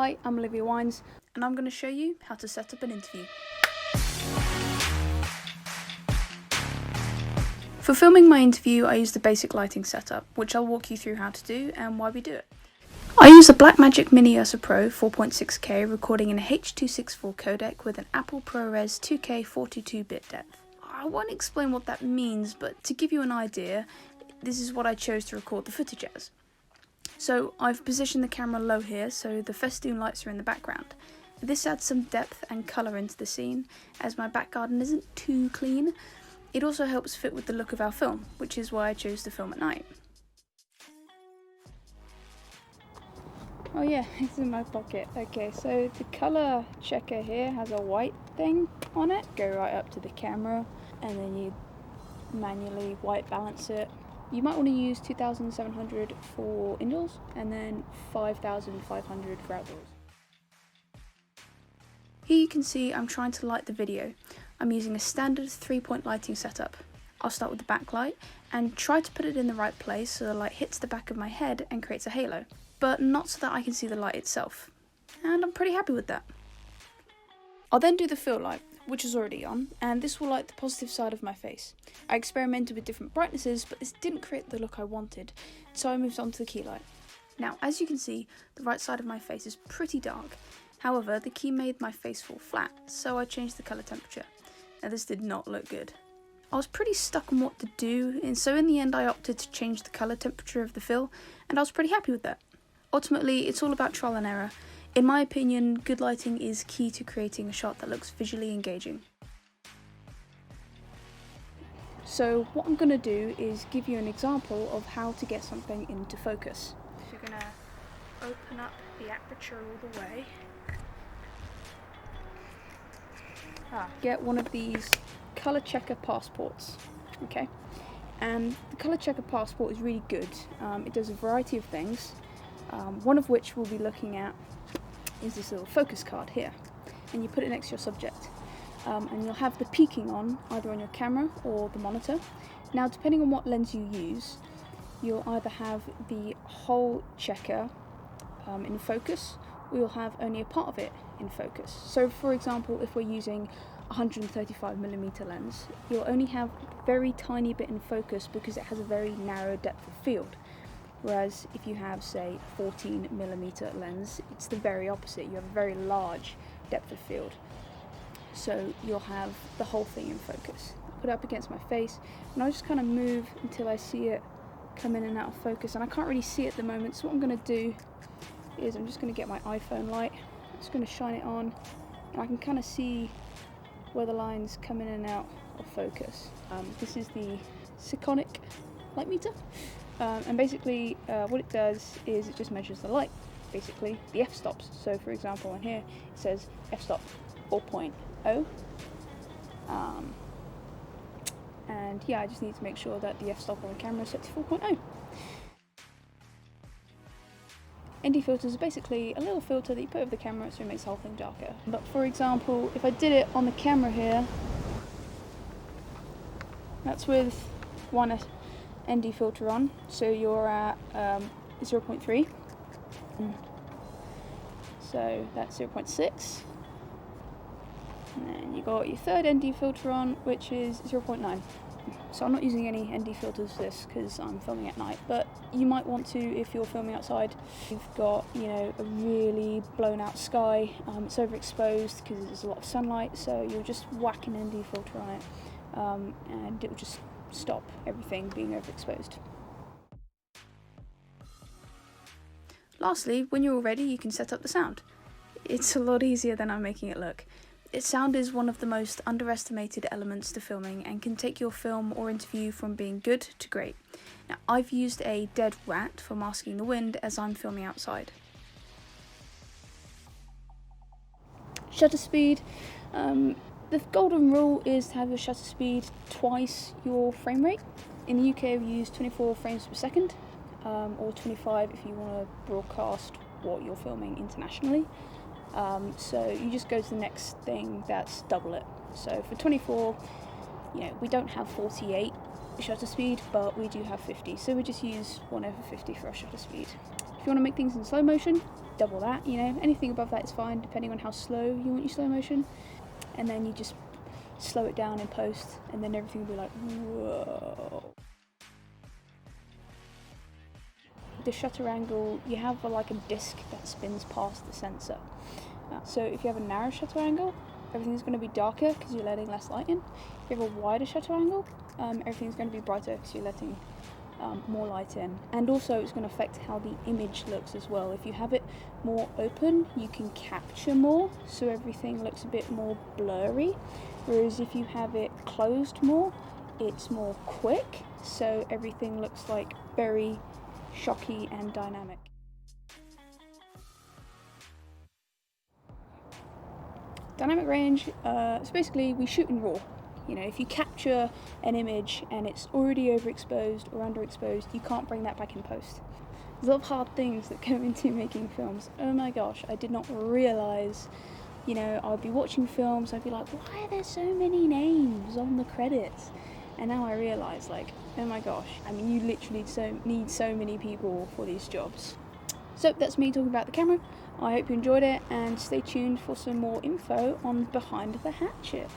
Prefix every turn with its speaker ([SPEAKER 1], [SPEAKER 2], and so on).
[SPEAKER 1] Hi, I'm Olivia Wines, and I'm going to show you how to set up an interview. For filming my interview, I use the basic lighting setup, which I'll walk you through how to do and why we do it. I use a Blackmagic Mini Ursa Pro 4.6K recording in a H.264 codec with an Apple ProRes 2K 422-bit depth. I won't explain what that means, but to give you an idea, this is what I chose to record the footage as. So I've positioned the camera low here so the festoon lights are in the background. This adds some depth and colour into the scene, as my back garden isn't too clean. It also helps fit with the look of our film, which is why I chose to film at night. Oh yeah, it's in my pocket. Okay, so the colour checker here has a white thing on it. Go right up to the camera and then you manually white balance it. You might want to use 2700 for indoors and then 5500 for outdoors. Here you can see I'm trying to light the video. I'm using a standard 3-point lighting setup. I'll start with the backlight and try to put it in the right place so the light hits the back of my head and creates a halo, but not so that I can see the light itself. And I'm pretty happy with that. I'll then do the fill light, which is already on, and this will light the positive side of my face. I experimented with different brightnesses, but this didn't create the look I wanted, so I moved on to the key light. Now, as you can see, the right side of my face is pretty dark. However, the key made my face fall flat, so I changed the colour temperature. Now, this did not look good. I was pretty stuck on what to do, and so in the end I opted to change the colour temperature of the fill, and I was pretty happy with that. Ultimately, it's all about trial and error. In my opinion, good lighting is key to creating a shot that looks visually engaging. So what I'm going to do is give you an example of how to get something into focus. So you're going to open up the aperture all the way. Get one of these colour checker passports, okay? And the colour checker passport is really good. It does a variety of things, one of which we'll be looking at is this little focus card here, and you put it next to your subject, and you'll have the peaking on either on your camera or the monitor. Now, depending on what lens you use, you'll either have the whole checker in focus, or you'll have only a part of it in focus. So for example, if we're using 135mm lens, you'll only have a very tiny bit in focus because it has a very narrow depth of field. Whereas if you have, say, a 14mm lens, it's the very opposite. You have a very large depth of field. So you'll have the whole thing in focus. I'll put it up against my face, and I'll just kind of move until I see it come in and out of focus. And I can't really see it at the moment, so what I'm going to do is I'm just going to get my iPhone light. I'm just going to shine it on, and I can kind of see where the lines come in and out of focus. This is the Sekonic light meter. And basically what it does is it just measures the light, basically the f-stops. So for example on here it says f-stop 4.0, and yeah, I just need to make sure that the f-stop on the camera is set to 4.0. ND filters are basically a little filter that you put over the camera so it makes the whole thing darker. But for example, if I did it on the camera here, that's with one ND filter on, so you're at 0.3, so that's 0.6, and then you got your third ND filter on, which is 0.9. So I'm not using any ND filters for this because I'm filming at night, but you might want to if you're filming outside. You've got, you know, a really blown out sky, it's overexposed because there's a lot of sunlight, so you'll just whack an ND filter on it, and it will just stop everything being overexposed. Lastly, when you're all ready, you can set up the sound. It's a lot easier than I'm making it look. Sound is one of the most underestimated elements to filming and can take your film or interview from being good to great. Now, I've used a dead rat for masking the wind as I'm filming outside. Shutter speed. The golden rule is to have your shutter speed twice your frame rate. In the UK we use 24 frames per second, or 25 if you want to broadcast what you're filming internationally. So you just go to the next thing that's double it. So for 24, you know, we don't have 48 shutter speed, but we do have 50, so we just use 1/50 for our shutter speed. If you want to make things in slow motion, double that, you know, anything above that is fine, depending on how slow you want your slow motion. And then you just slow it down in post, and then everything will be like, whoa. The shutter angle, you have like a disc that spins past the sensor. So if you have a narrow shutter angle, everything's going to be darker because you're letting less light in. If you have a wider shutter angle, everything's going to be brighter because you're letting more light in. And also it's going to affect how the image looks as well. If you have it more open, you can capture more, so everything looks a bit more blurry. Whereas if you have it closed more, it's more quick, so everything looks like very shocky and dynamic. Dynamic range, so basically we shoot in RAW. You know, if you capture an image and it's already overexposed or underexposed, you can't bring that back in post. There's a lot of hard things that go into making films. Oh my gosh, I did not realise, you know, I'd be watching films, I'd be like, why are there so many names on the credits? And now I realise, like, oh my gosh, I mean, you literally need so many people for these jobs. So that's me talking about the camera. I hope you enjoyed it, and stay tuned for some more info on Behind the Hatchet.